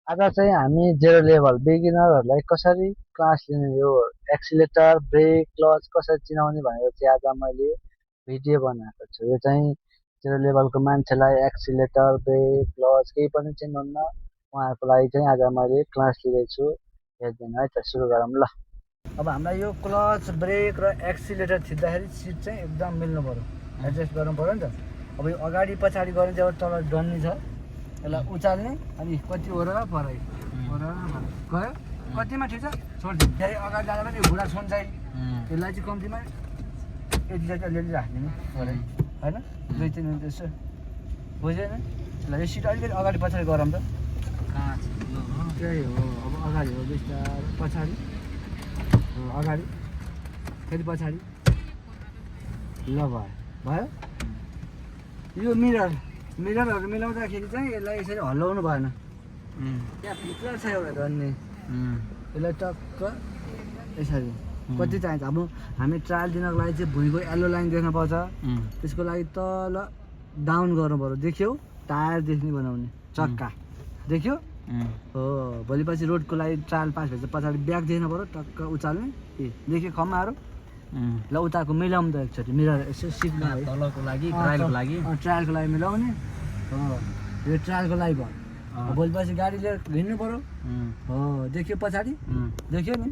आज चाहिँ हामी जेरो लेभल बिगिनरहरूलाई कसरी क्लास लिने यो एक्सिलेटर ब्रेक क्लच कसरी चिनाउने भनेर चाहिँ आज मैले भिडियो बनाएको छु। यो चाहिँ जेरो लेभलको मान्छेलाई एक्सिलेटर ब्रेक क्लच केही पनि चिन्नुहुन्न उहाँहरूको लागि चाहिँ आज मैले क्लास लिँदैछु। हेरिदिनु है त, सुरु गरौँ ल। अब हामीलाई यो क्लच ब्रेक र एक्सिलेटर थिच्दाखेरि सिट चाहिँ एकदम मिल्नु पऱ्यो, एडजस्ट गर्नु पऱ्यो नि त। अब यो अगाडि पछाडि गर्ने चाहिँ अब तल डन्नी छ, यसलाई उचाल्ने अनि कति हो र परै हो र गयो कतिमा ठिक छ छोडिदिनु। फेरि अगाडि जाँदा पनि यो घुँडा छोड्छ, यसलाई चाहिँ कम्तीमा यति चाहिँ अलिअलि राखिदिनु पऱ्यो होइन, 2-3 मिनट यसो बुझेन। ल यो सिट अलिकति अगाडि पछाडि गरौँ त। त्यही हो, अब अगाडि हो बिस्तारै, पछाडि अगाडि फेरि पछाडि। ल भयो भयो। यो मिररहरू मिलाउँदाखेरि चाहिँ यसलाई यसरी हल्लाउनु भएन। त्यहाँ भित्र छ एउटा डन्नी, यसलाई टक्क यसरी कति चाहिन्छ। अब हामी ट्रायल दिनको लागि चाहिँ भुइँको येल्लो लाइन देख्न पर्छ, त्यसको लागि तल डाउन गर्नु पऱ्यो। देख्यौ, टायर देख्ने बनाउने, चक्का देख्यो हो। भोलिपछि रोडको लागि ट्रायल पास भएपछि पछाडि ब्याग देख्न पऱ्यो, टक्क उचाल्ने। ए देख्यो खम्माहरू। ल उताको मिलाउँ त एकचोटि, मिरर यसो सिक्नु तलको लागि ट्रायलको लागि मिलाउने यो ट्रायलको लागि भयो। भोलिपछि गाडी लिएर हिँड्नु पऱ्यो हो। देख्यो पछाडि, देख्यो नि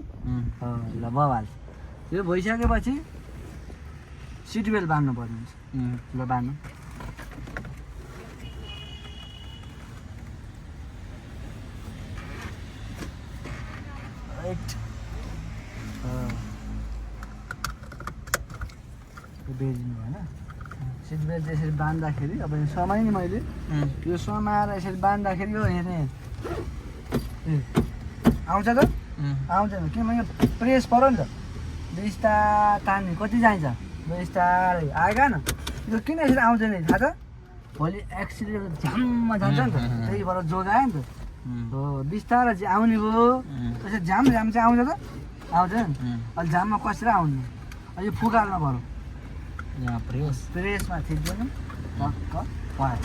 ल बवाल। यो भइसकेपछि सिट बेल्ट बान्नु पर्ने हुन्छ। ल बान्नु। राइट, बेच्नु होइन। सिट बेल्ट यसरी बाँध्दाखेरि अब यो समाएँ नि मैले, यो समाएर यसरी बाँध्दाखेरि यो हेर्ने ए आउँछ त आउँदैन, किनभने यो प्रेस पऱ्यो नि त। बिस्तारै तान्ने, कति चाहिन्छ बिस्तारै आएगा न। यो किन यसरी आउँदैन थाहा छ, भोलि एक्सिडेन्ट झ्याममा जान्छ नि त, त्यही भएर जोगायो नि त हो। बिस्तारै चाहिँ आउने भयो, त्यसरी झ्याम चाहिँ आउँछ त आउँदैन। अहिले झ्याममा कसेर आउने, यो फुकाल्नु पऱ्यो। यहाँ प्रेसमा थिच्दैन टक्क भयो।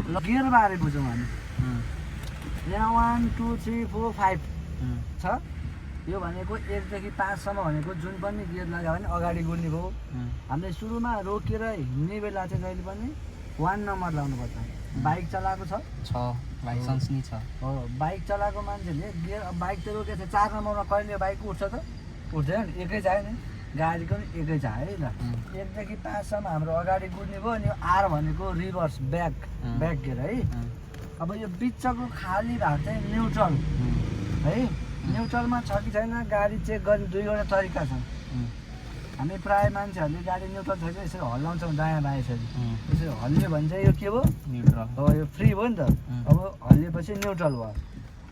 ल गियर बारे बुझौँ हामी। यहाँ 1 2 3 4 5 छ। यो भनेको 1 देखि 5 सम्म भनेको जुन पनि गियर लगायो भने अगाडि गुड्ने भयो। हामीले सुरुमा रोकेर हिँड्ने बेला चाहिँ जहिले पनि 1 नम्बर लाउनुपर्छ। बाइक चलाएको छ लाइसेन्स नि छ हो। बाइक चलाएको मान्छेले गियर, बाइक त रोकेको छ 4 नम्बरमा, कहिले बाइक उठ्छ त उठ्दैन, एकै जायो नि। गाडीको पनि एकै छ है। ल 1 देखि 5 सम्म हाम्रो अगाडि गुड्ने भयो। अनि यो आर भनेको रिभर्स ब्याक गियर है। अब यो बिचको खाली भाग चाहिँ न्युट्रल है। न्युट्रलमा छ कि छैन गाडी चेक गर्ने 2वटा तरिका छ। हामी प्राय मान्छेहरूले गाडी न्युट्रल छ कि यसरी हल्लाउँछौँ दायाँ बायाँ यसरी, यसरी हल्लियो भने चाहिँ यो के भयो न्युट्रल हो, यो फ्री भयो नि त। अब हल्लिएपछि न्युट्रल भयो।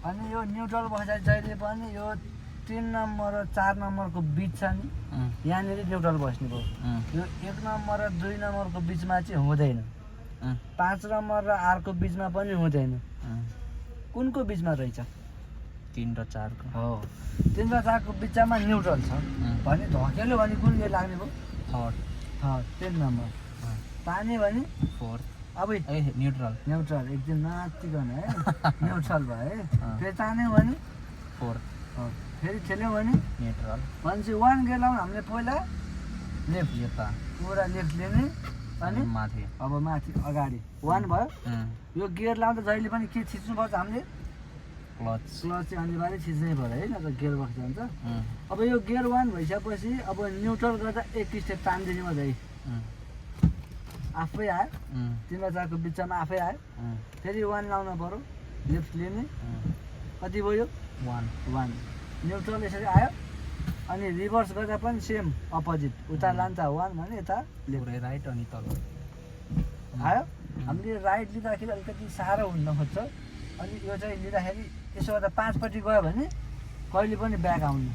अनि यो न्युट्रल बस्दा जहिले पनि यो 3 नम्बर र 4 नम्बरको बिच छ नि, यहाँनिर न्युट्रल बस्ने भयो। यो 1 नम्बर र 2 नम्बरको बिचमा चाहिँ हुँदैन। 5 नम्बर र आरको बिचमा पनि हुँदैन। कुनको बिचमा रहेछ? 3 र 4 को हो। 3 र 4 को बिचमा न्युट्रल छ भने धकेल्यो भने कुन गियर लाग्ने भयो? Third 3 number. तान्यो भने 4th। अब न्युट्रल एकदम नातिकन है न्युट्रल भयो है। फेरि तान्यो भने 4th। फेरि खेल्यो भने न्युट्रल। भनेपछि 1 गियर लाउनु हामीले पहिला लेफ्ट, यता पुरा लेफ्ट लिने अनि माथि। अब माथि अगाडि 1 भयो। यो गियर लाउँदा जहिले पनि के थिच्नुपर्छ हामीले? क्लच चाहिँ अनिवार्य थिच्नै पऱ्यो है, नत्र गियर बक्स जान्छ। अब यो गियर 1 भइसकेपछि अब न्युट्रल गर्दा 1 स्टेप तान्दिने मात्रै, आफै आयो। 3 र 4 को बिचमा आफै आयो। फेरि 1 लाउनु पऱ्यो, लेफ्ट लिने। कति भयो? 1 न्युट्रल यसरी आयो। अनि रिभर्स गर्दा पनि सेम अपोजिट, उता लान्छ 1 भने यता लेफ्ट राइट अनि तल आयो। हामीले राइट लिँदाखेरि अलिकति साह्रो हुन खोज्छ। अनि यो चाहिँ लिँदाखेरि यसो गर्दा 5 पट्टि गयो भने कहिले पनि ब्याक आउनु।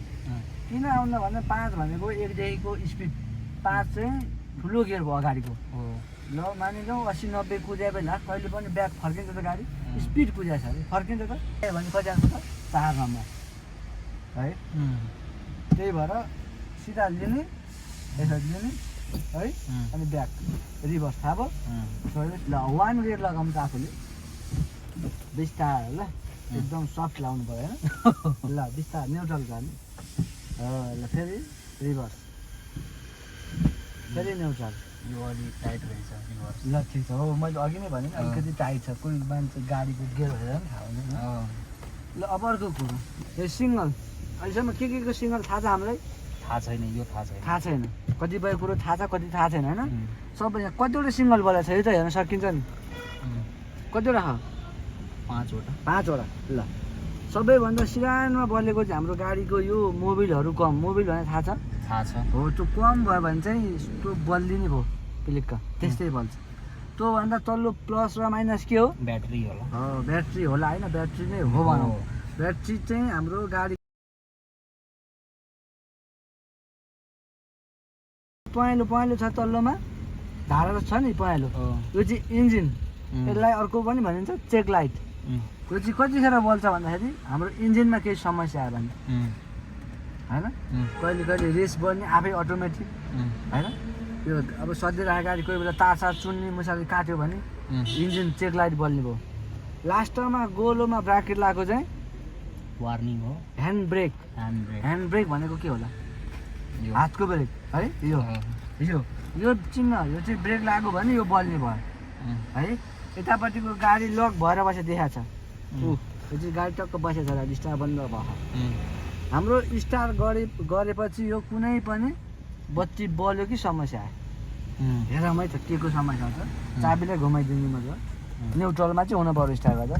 किन आउनु भन्दा 5 भनेको 1 देखिको स्पिड, 5 चाहिँ ठुलो गियर भयो अगाडिको हो। ल मानिलौँ 80 90 कुद्या बेला कहिले पनि ब्याक फर्किन्छ त, गाडी स्पिड कुद्या छ अरे फर्किन्छ त भने कति आउँछ त? 4 नम्बर है। त्यही भएर सिधा लिने, यसरी लिने है। अनि ब्याक रिभर्स थाहा भयो। ल 1 गियर लगाउनु त आफूले बिस्तारै ल। एकदम सफ्ट लाउनु पर्यो होइन ल बिस्तारै न्युट्रल गर्ने ल फेरि रिभर्स फेरि न्युट्रल यो अलि टाइट रहेछ रिभर्स ल ठिक छ हो मैले अघि नै भने अलिकति टाइट छ कोही मान्छे गाडीको गियर हेरेर पनि थाहा हुँदैन ल अब अर्को कुरो यो सिङ्गल अहिलेसम्म के को सिङ्गल थाहा छ हामीलाई थाहा छैन यो थाहा छैन कतिपय कुरो थाहा छ कति थाहा छैन होइन सबै यहाँ कतिवटा सिङ्गल बल छ यो त हेर्न सकिन्छ नि कतिवटा छ 5वटा ल सबैभन्दा सिरानमा बलेको चाहिँ हाम्रो गाडीको यो मोबिलहरू कम मोबिल भने थाहा छ हो त्यो कम भयो भने चाहिँ त्यो बल्दिने भयो क्लिक्क त्यस्तै बल्छ त्योभन्दा तल्लो प्लस र माइनस के हो ब्याट्री होला होइन ब्याट्री नै हो भनौँ ब्याट्री चाहिँ हाम्रो गाडी पहेँलो छ तल्लोमा धारा छ नि पहेँलो यो चाहिँ इन्जिन यसलाई अर्को पनि भनिन्छ चेक लाइट यो चाहिँ कतिखेर बल्छ भन्दाखेरि हाम्रो इन्जिनमा केही समस्या आयो भने होइन कहिले रेस बन्ने आफै अटोमेटिक होइन यो अब सजिरहेको गाडी कोही बेला तार चुन्ने मुसाले काट्यो भने इन्जिन चेक लाइट बल्ने भयो लास्टमा गोलोमा ब्राकेट लगाएको चाहिँ वार्निङ हो ह्यान्ड ब्रेक भनेको के होला हातको ब्रेक है यो चिन्ह यो चाहिँ ब्रेक लाग्यो भने यो बल्ने भयो है यतापट्टिको गाडी लक भएर बसेर देखाएको छ यो चाहिँ गाडी टक्क बसेको छ स्टार बन्द भयो हाम्रो स्टार गरेपछि यो कुनै पनि बत्ती बल्यो कि समस्या आयो हेरमै त के को समस्या हुन्छ चाबीलाई घुमाइदिनु मतलब न्युट्रलमा चाहिँ हुनु पर्यो स्टार गर्दा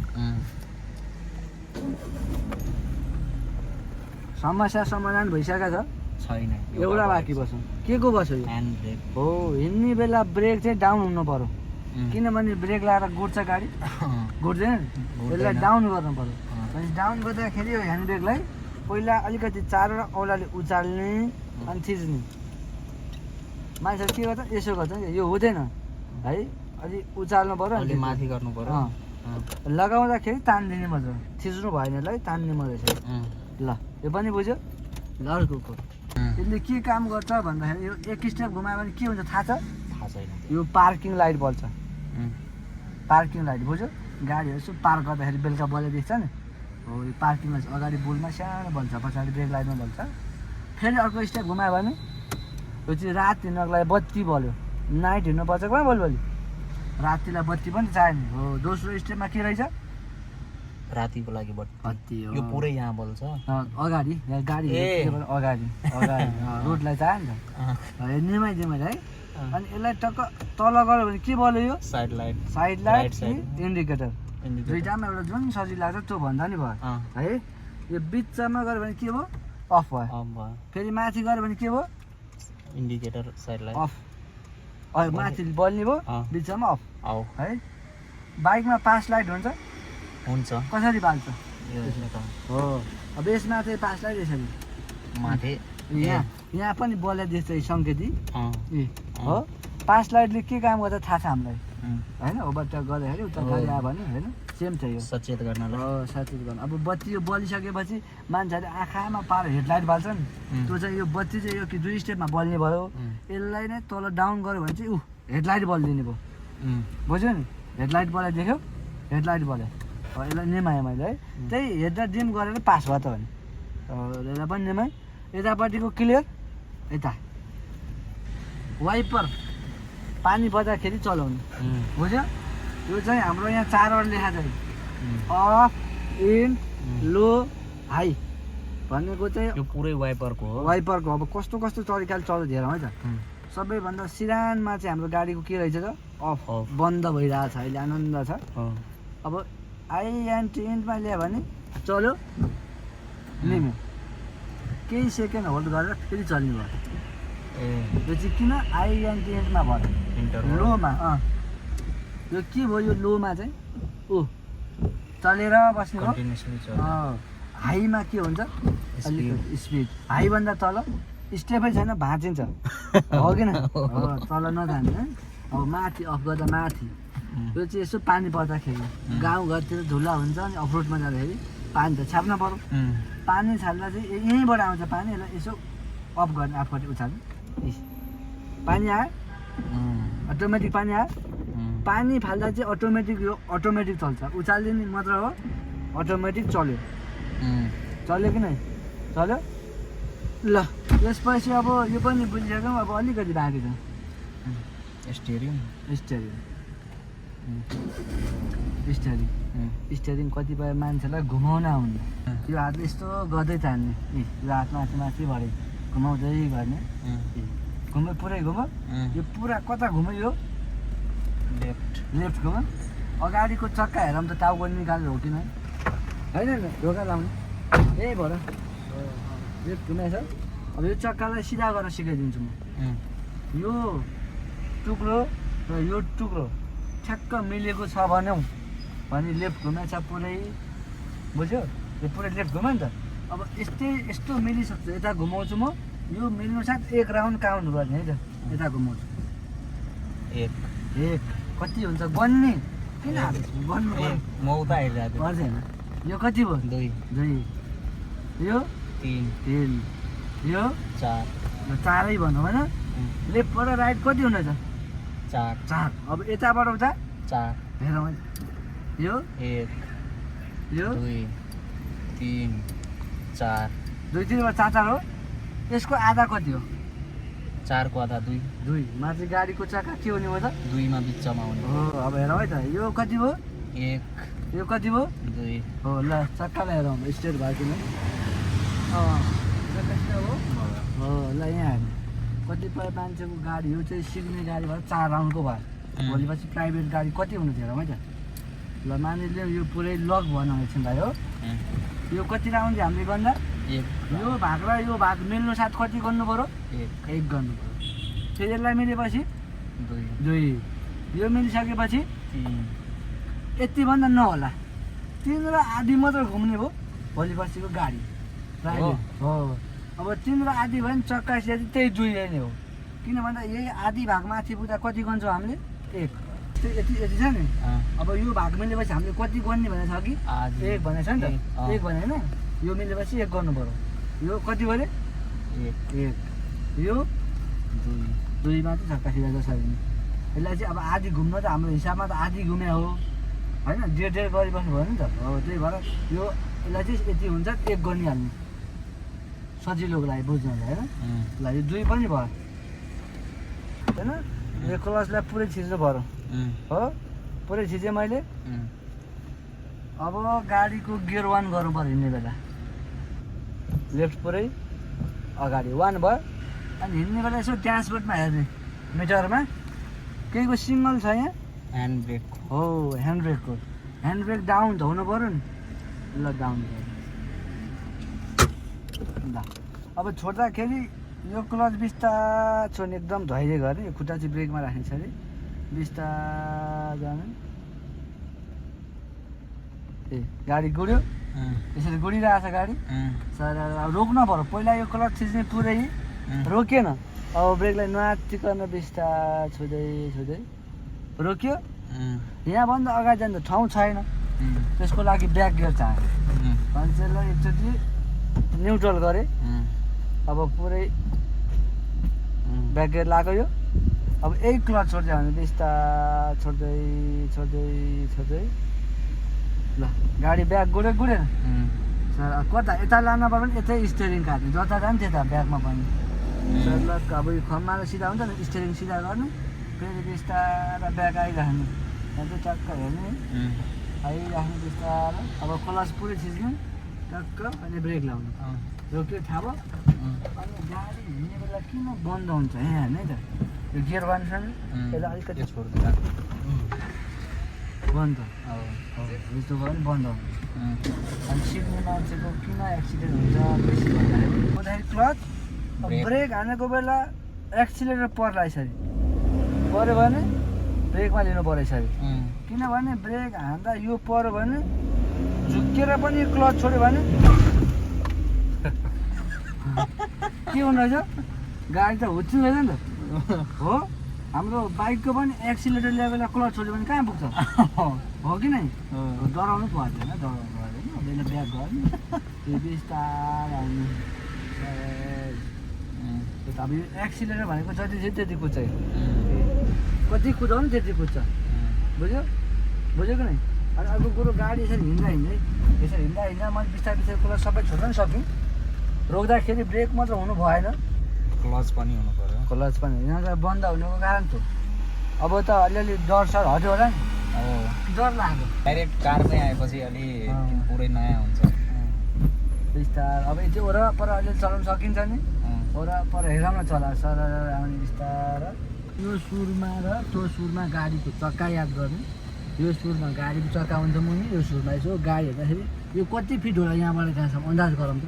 समस्या समाधान भइसकेको छैन एउटा बाँकी बस्छ के को बस्यो ह्यान्ड ब्रेक हो हिँड्ने बेला ब्रेक चाहिँ डाउन हुनु पर्यो किनभने ब्रेक लगाएर गुड्छ गाडी गुड्दैन यसलाई डाउन गर्नु पर्यो अनि डाउन गर्दाखेरि यो ह्यान्ड ब्रेकलाई पहिला अलिकति चारेर औलाले उचाल्ने अनि थिच्ने मान्छेले के गर्छ यसो गर्छ यो हुँदैन है अलि उचाल्नु पर्यो अलि माथि गर्नु पर्यो लगाउँदाखेरि तानिदिने मात्र थिच्नु भएन यसलाई तान्ने मात्रै छ ल यो पनि बुझ्यो ल अर्को यसले के काम गर्छ भन्दाखेरि यो एक स्टेप घुमायो भने के हुन्छ थाहा छैन यो पार्किङ लाइट बल्छ पार्किङ लाइट बुझ्यो गाडीहरू यसो पार्क गर्दाखेरि बेलुका बलेर देख्छ नि हो यो पार्किङमा अगाडि बुलमा सानो बल्छ पछाडि ब्रेक लाइटमा बल्छ फेरि अर्को स्टेप घुमायो भने यो चाहिँ रात हिँड्नको लागि बत्ती बल्यो नाइट हिँड्नुपर्छ कहाँ बल्यो रातिलाई बत्ती पनि चाहिने हो दोस्रो स्टेपमा के रहेछ रातिको लागि बत्ती हो यो पुरै यहाँ बल्छ अगाडि गाडी अगाडि रोडलाई चाहियो नि त निमाइ है अनि यसलाई टक्क तल गऱ्यो भने के बल्यो यो साइड लाइट इन्डिकेटर दुईटामा एउटा जुन सजिलो लाग्छ त्यो भन्दा नि भयो है यो बिचमा गऱ्यो भने के भयो अफ भयो फेरि माथि गऱ्यो भने के भयो इन्डिकेटर साइड लाइट अफ माथि बल्ने भयो बिचमा अफ है बाइकमा पास लाइट हुन्छ कसरी बाल्छ हो अब यसमा चाहिँ पास लाइट यसरी माथि यहाँ पनि बल्या देख्छ सङ्केती हो पास लाइटले के काम गर्छ थाहा छ हामीलाई होइन ओभरटेक गर्दाखेरि उता गाडी आयो भने होइन सेम छ यो सचेत गर्न अब बत्ती यो बलिसकेपछि मान्छेहरूले आँखामा पारेर हेडलाइट बाल्छ नि त्यो चाहिँ यो बत्ती चाहिँ यो कि दुई स्टेपमा बल्ने भयो यसलाई नै तल डाउन गऱ्यो भने चाहिँ हेडलाइट बलिदिने भयो बुझ्यो नि हेडलाइट बल्यो देख्यो हेडलाइट बल्यो यसलाई निमाएँ मैले है त्यही हेर्दा डिम गरेर पास भयो त भने यसलाई पनि निमाएँ यतापट्टिको क्लियर यता वाइपर पानी पर्दाखेरि चलाउने बुझ्यो यो चाहिँ हाम्रो यहाँ 4वटा लेखा छ अफ इन लो हाई भनेको चाहिँ यो पुरै वाइपरको अब कस्तो तरिकाले चल्छ हेरौँ है त सबैभन्दा सिरानमा चाहिँ हाम्रो गाडीको के रहेछ त अफ बन्द भइरहेको छ अहिले आनन्द छ अब आइएनटी इन्टमा ल्यायो भने चल्यो निम्यो केही सेकेन्ड होल्ड गरेर फेरि चल्ने भयो यो चाहिँ किन आइएनटी इन्टमा भयो लोमा यो के भयो यो लोमा चाहिँ चलेर बस्ने भयो हाईमा के हुन्छ स्पिड हाईभन्दा तल स्टेपै छैन भाँचिन्छ हो कि न तल नजाने अब माथि अफ गर्दा माथि यो चाहिँ यसो पानी पर्दाखेरि गाउँघरतिर धुला हुन्छ अनि अफरोडमा जाँदाखेरि पानी त छाप्न पर्यो पानी छाल्दा चाहिँ यहीँबाट आउँछ पानी यसलाई यसो अफ गर्ने आफूपट्टि उचाल्नु पानी आयो अटोमेटिक पानी आयो पानी फाल्दा चाहिँ अटोमेटिक चल्छ उचालिदिने मात्र हो अटोमेटिक चल्यो चल्यो कि नै चल्यो ल त्यसपछि अब यो पनि बुझिसक्यौँ अब अलिकति बाँकी छ स्टेरिङ स्टेरिङ स्टेरिङ स्टेरिङ कतिपय मान्छेलाई घुमाउन आउने यो हातले यस्तो गर्दै तान्ने यो हात माथि माथि भरे घुमाउँदै गर्ने घुम्यो पुरै घुम्यो यो पुरा कता घुम्यो यो लेफ्ट घुम्यो अगाडिको चक्का हेरौँ त टाउको निकालेर हो कि नै होइन ढोका लाउने यही भएर लेफ्ट घुमेछ अब यो चक्कालाई सिधा गरेर सिकाइदिन्छु म यो टुक्रो र यो टुक्रो ठ्याक्क मिलेको छ भने लेफ्ट घुमेछ पुरै बुझ्यो यो पुरै लेफ्ट घुम्यो नि त अब यस्तो मिलिसक्छ यता घुमाउँछु म यो मिल्नु साथ एक राउन्ड काउन्ट गर्ने है त यता घुमाउँछु एक कति हुन्छ गन्ने किन गर्नु मौता हेरिरहेको पर्दैन यो कति भयो दुई यो तिन यो चारै भनौँ होइन लेफ्टबाट राइट कति हुँदैछ चार अब यताबाट उता हेरौँ यो एक यो दुई तिन चार चार हो यसको आधा कति हो 4 को आधा दुई माथि गाडीको चक्का के हुने हो त 2 मा बिचमा हुने हो अब हेरौँ है त यो कति भयो 1 यो कति भयो 2 हो ल चक्कालाई हेरौँ स्ट्रेट भएको किन हो ल यहाँ हेर्नु कतिपय मान्छेको गाडी यो चाहिँ सिक्ने गाडी भयो 4 राउन्डको भयो भोलिपछि प्राइभेट गाडी कति हुनु थियो हेरौँ है त ल मानिलिउँ यो पुरै लक भएन एकछिन भाइ हो यो कति राउन्ड हामीले गर्दा यो भाग र यो भाग मिल्नु साथ कति गर्नु पऱ्यो 1 गर्नु पऱ्यो फेरि यसलाई मिलेपछि 2 यो मिलिसकेपछि 3 यतिभन्दा नहोला 3 र आधी मात्र घुम्ने भयो भोलिपर्सिको गाडी प्राइभेट हो अब 3 र आधी भयो भने चक्का सिधा त्यही 2 नै हो किन भन्दा यही आधी भाग माथि पुग्दा कति गर्छौँ हामीले 1 यति छ नि अब यो भाग मिलेपछि हामीले कति गर्ने भनेको छ कि 1 भनेको छ नि त 1 भने होइन यो मिलेपछि 1 गर्नु पऱ्यो यो कति भयो 1 यो 2 मात्रै चक्का सिधा जसरी यसलाई चाहिँ अब आधी घुम्न त हाम्रो हिसाबमा त आधी घुमे हो होइन डेढ गरिबस्नु भयो नि त हो त्यही भएर यो यसलाई चाहिँ यति हुन्छ 1 गरिहाल्नु सजिलोको लागि बुझ्नलाई होइन ल यो 2 पनि भयो होइन यो क्लचलाई पुरै छिर्नु पऱ्यो हो पुरै छिचेँ मैले अब गाडीको गियर 1 गर्नु पऱ्यो हिँड्ने बेला लेफ्ट पुरै अगाडि 1 भयो अनि हिँड्ने बेला यसो ड्यासबोर्डमा हेर्ने मिटरमा केहीको सिग्नल छ यहाँ ह्यान्ड ब्रेक हो ह्यान्ड ब्रेक डाउन त हुनु पऱ्यो नि ल डाउन ल अब छोड्दाखेरि यो क्लच बिस्तार छोड्ने एकदम धैर्य गर्ने यो खुट्टा चाहिँ ब्रेकमा राख्ने छ अरे बिस्तार जाने गाडी गुड्यो यसरी गुडिरहेको छ गाडी सर अब रोक्नु पऱ्यो पहिला यो क्लच थिच्ने पुरै रोकेन अब ब्रेकलाई नआत्तिकन बिस्तार छुँदै रोक्यो यहाँभन्दा अगाडि जान्छ ठाउँ छैन त्यसको लागि ब्याक गियर चाहियो मान्छेलाई एकचोटि न्युट्रल गरे अब पुरै ब्याक गियर लगाएको यो अब यही क्लच छोड्छ भने बिस्तार छोड्दै ल गाडी ब्याक गुडेन सर कता यता लान पर्यो भने यतै स्टेरिङ काट्ने जता जाने त्यता ब्याकमा पनि सर ल अब यो खम्माले सिधा हुन्छ नि स्टेरिङ सिधा गर्नु फेरि बिस्तार ब्याक आइराख्नु यहाँ चाहिँ टक्क हेर्ने आइराख्नु बिस्तार अब क्लच पुरै छिच्नु टक्क अनि ब्रेक लाउनु रोक्यो थाहा भयो अनि गाडी हिँड्ने बेला किन बन्द हुन्छ यहाँ हेर्ने त यो गियर 1 छ नि यसलाई अलिकति छोड्दिँदा बन्द यस्तो भयो भने बन्द हुन्छ अनि सिक्ने मान्छेको किन एक्सिडेन्ट हुन्छ बेसी भन्दाखेरि क्लच ब्रेक हानेको बेला एक्सिलेटर पर्ला यसरी पऱ्यो भने ब्रेकमा लिनु पऱ्यो यसरी किनभने ब्रेक हान्दा यो पऱ्यो भने झुक्केर पनि क्लच छोड्यो भने के हुँदो रहेछ गाडी त हुच्चिँदैन नि त हो हाम्रो बाइकको पनि एक्सिलेटर ल्याएको बेला क्लच छोड्यो भने कहाँ पुग्छ हो कि नै डराउनु पर्दैन यसले ब्याक गर्ने यो बिस्तार हाल्नु अब यो एक्सिलेटर भनेको जति चाहिँ त्यति कुद्छ कति कुदाउनु त्यति कुद्छ बुझ्यो कि नै अनि अर्को कुरो गाडी यसरी हिँड्दा हिँड्दै मैले बिस्तारै बिस्तारै क्लच सबै छोड्न सक्यौँ। रोक्दाखेरि ब्रेक मात्र हुनु भएन, क्लच पनि हुनु पर्यो। क्लच पनि यहाँ बन्द हुनुको कारण थियो। अब त अलिअलि डर सर हट्यो होला नि, डर लाग्यो। डाइरेक्ट कारमै आएपछि अलि पुरै नयाँ हुन्छ। बिस्तार अब यति वरपर अलिअलि चलाउन सकिन्छ नि, वरपर हेरौँ न चला सर आउने बिस्तार। यो सुरमा र त्यो सुरमा गाडीको चक्का याद गर्ने। यो सुरमा गाडीको चक्का हुन्छ मुनि, यो सुरमा यसो गाडी हेर्दाखेरि यो कति फिट होला यहाँबाट त्यहाँसम्म अन्दाज गरौँ त।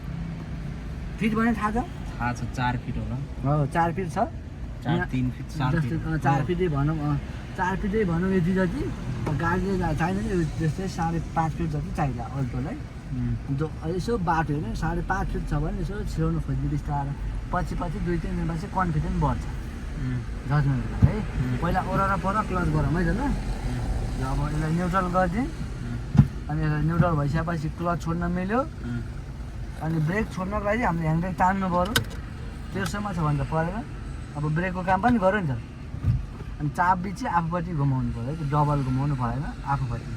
फिट भने थाहा छ? थाहा छ, 4 फिट होला। 4 फिट छ, 3 फिट 4 फिटै भनौँ, 4 फिटै भनौँ यति जति। गाडीले चाहिने जस्तै 5.5 फिट जति चाहिन्छ अल्टोलाई। यसो बाटो हेर्ने 5.5 फिट छ भने यसो छिराउनु खोज्ने बिस्तारै, पछि 2-3 दिनपछि कन्फिडेन्स बढ्छ जजमेन्टको लागि है। पहिला ओह्राएर पर क्लच गरौँ है त ल। अब यसलाई न्युट्रल गरिदिएँ, अनि यसलाई न्युट्रल भइसकेपछि क्लच छोड्न मिल्यो। अनि ब्रेक छोड्नको लागि हामीले ह्यान्ड ब्रेक तान्नु पऱ्यो, तेर्सोमा छ भने त परेन। अब ब्रेकको काम पनि गऱ्यो नि त। अनि चाबी चाहिँ आफूपट्टि घुमाउनु पऱ्यो है, डबल घुमाउनु भएन, आफूपट्टि।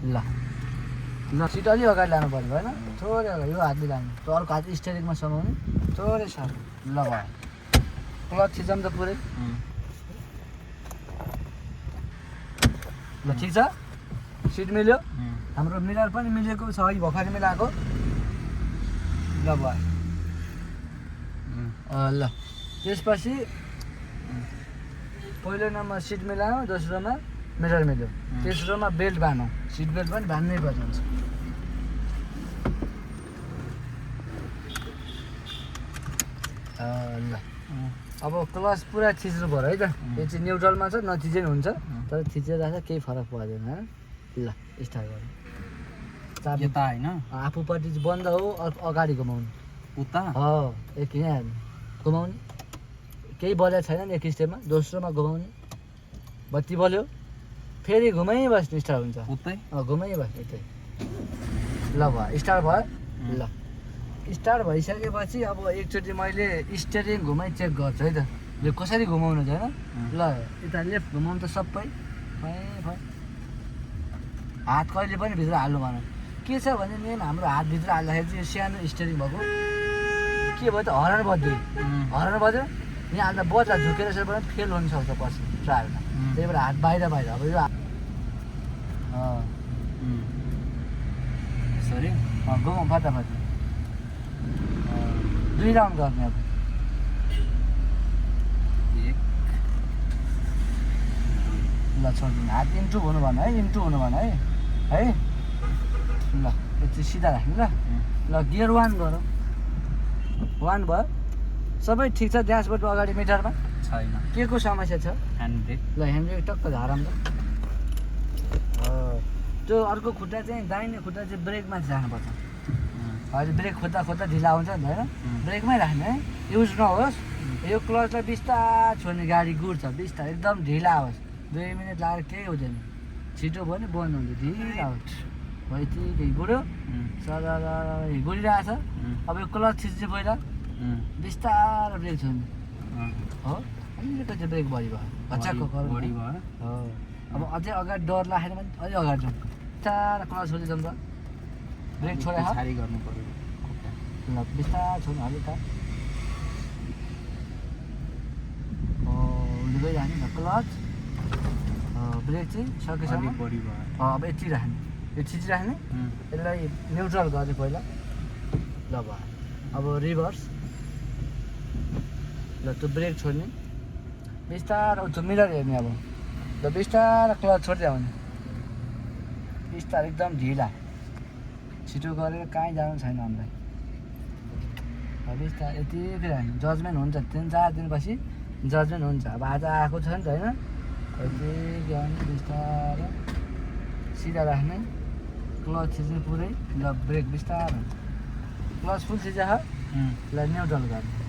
ल सिट अलि अगाडि लानु पऱ्यो होइन, थोरै अगाडि यो हातले लानु, त्यो अर्को हात स्टेरिङमा समाउने, थोरै सर। ल भयो, क्लच थिचौँ त पुरै। ल ठिक छ, सिट मिल्यो, हाम्रो मिरर पनि मिलेको छ, अघि भर्खरै मिलाएको। ल भयो। ल त्यसपछि पहिलो नम्बर सिट मिलायौँ, दोस्रोमा मिरर मिल्यो, तेस्रोमा बेल्ट बाँधौँ। सिट बेल्ट पनि बाँध्नै पर्छ हुन्छ। ल अब क्लच पुरा थिच्नु पऱ्यो है त। यो चाहिँ न्युट्रलमा छ, नथिचे नि हुन्छ, तर थिचेर राख्दा केही फरक पर्दैन होइन। ल स्टार्ट गरौँ। चाबी यता होइन, आफूपट्टि चाहिँ बन्द हो, अगाडि घुमाउनु। उता एक यहाँ घुमाउने, केही बलेको छैन नि एक स्टेपमा। दोस्रोमा घुमाउने, बत्ती बल्यो, फेरि घुमाइबस्ने स्टार्ट हुन्छ। उतै घुमाइबस्ने यतै। ल भयो, स्टार्ट भयो। ल स्टार्ट भइसकेपछि अब एकचोटि मैले स्टेरिङ घुमाइ चेक गर्छु है त, यो कसरी घुमाउनु छ होइन। ल यता लेफ्ट घुमाउनु त सबै हात कहिले पनि भित्र हाल्नु भएन। के छ भने मेन हाम्रो हातभित्र हाल्दाखेरि चाहिँ यो सानो स्टेरिङ भएको के भयो त, हर्न बज्यो। हर्न बज्यो यहाँ हाल्दा बज्दा झुकेर यसरी पनि फेल हुनसक्छ पछि ट्रायलमा। त्यही भएर हात बाहिर अब यो सरी घुमाउँ फटाफट। 2 राउन्ड गर्ने अब। 1 ल छोडिदिनु, हात इन्टु हुनु भन है, इन्टु हुनु भन है। ल यति सिधा राख्नु। ल गियर 1 गरौँ। 1 भयो, सबै ठिक छ। ड्यासबोर्डको अगाडि मिटरमा छैन, के को समस्या छ? Hand brake. ल ह्यान्ड ब्रेक टक्क झारौँ त। त्यो अर्को खुट्टा चाहिँ दाहिने खुट्टा चाहिँ ब्रेकमा राख्नुपर्छ। हजुर ब्रेक खोज्दा खोज्दा ढिला हुन्छ नि त होइन, ब्रेकमै राख्ने है, युज नहोस्। यो क्लचलाई बिस्तार छोड्ने, गाडी गुड्छ बिस्तार, एकदम ढिला होस्। 2 मिनट लागेर केही हुँदैन, छिटो भयो भने बन्द हुन्छ, ढिला होस्। हो यति गुड्यो, सर गुडिरहेछ। अब यो क्लच थिच्ने पहिला, बिस्तार ब्रेक छोड्ने हो, अलिकति ब्रेक बढी भयो, भच्चाको बढी भयो हो। अब अझै अगाडि डर लागेन भने अझै अगाडि जाउँ, बिस्तार क्लच छोडिदिउँ त। ब्रेक छोडे छाडी गर्नु पर्यो। ल बिस्तार छोड्नु हल्का, उल्टै राख्ने न क्लच। ब्रेक चाहिँ सकेसम्म बढी भयो। अब यति राख्ने, यो चिज राख्ने, यसलाई न्युट्रल गर्ने पहिला। ल भयो, अब रिभर्स। ल त्यो ब्रेक छोड्ने, बिस्तार त्यो मिरर हेर्ने। अब ल बिस्तार क्लच छोड्दै आउने, बिस्तार एकदम ढिला, छिटो गरेर कहीँ जानु छैन हामीलाई। बिस्तार यतिकै राख्ने, जजमेन्ट हुन्छ 3-4 दिनपछि जजमेन्ट हुन्छ। अब आज आएको छ नि त होइन, यति गर्ने बिस्तार सिधा राख्ने, क्लच थिच्ने पुरै। ल ब्रेक बिस्तार, क्लच फुल थिचेको ल न्युट्रल गर्ने।